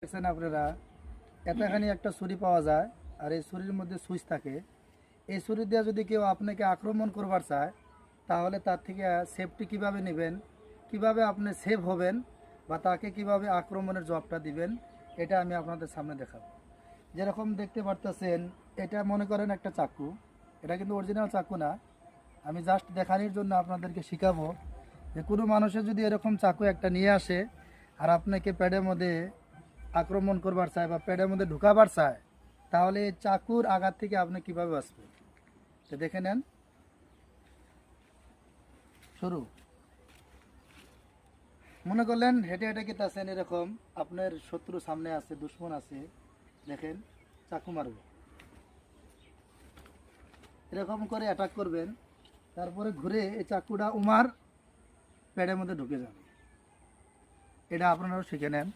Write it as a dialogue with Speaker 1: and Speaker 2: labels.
Speaker 1: দেখছেন আপনারা এতখানি একটা ছুরি পাওয়া যায় আর এই ছুরির মধ্যে সুইচ থাকে। এই ছুরি দিয়ে যদি কেউ আপনাকে আক্রমণ করবার চায় তাহলে তার থেকে সেফটি কিভাবে নেবেন, কিভাবে আপনি সেভ হবেন বা তাকে কিভাবে আক্রমণের জবাবটা দিবেন, এটা আমি আপনাদের সামনে দেখাবো। যেরকম দেখতে পারতেছেন, এটা মনে করেন একটা চাকু। এটা কিন্তু অরিজিনাল চাকু না, আমি জাস্ট দেখানোর জন্য আপনাদেরকে শেখাবো যে কোনো মানুষের যদি এরকম চাকু একটা নিয়ে আসে আর আপনাকে প্যাডের মধ্যে আক্রমণ করবার চায় বা পেটের মধ্যে ঢুকাবার চায়, তাহলে এই চাকুর আঘাত থেকে আপনি কিভাবে বাঁচবেন তো দেখে নেন। শুরু মনে করলেন হেঁটে হেঁটে গেতেছেন, এরকম আপনার শত্রু সামনে আছে, দুশ্মন আছে, দেখেন চাকু মারবে, এরকম করে অ্যাটাক করবেন, তারপরে ঘুরে এই চাকুটা উমার পেটের মধ্যে ঢুকে যাবে। এটা আপনারাও শিখে নেন।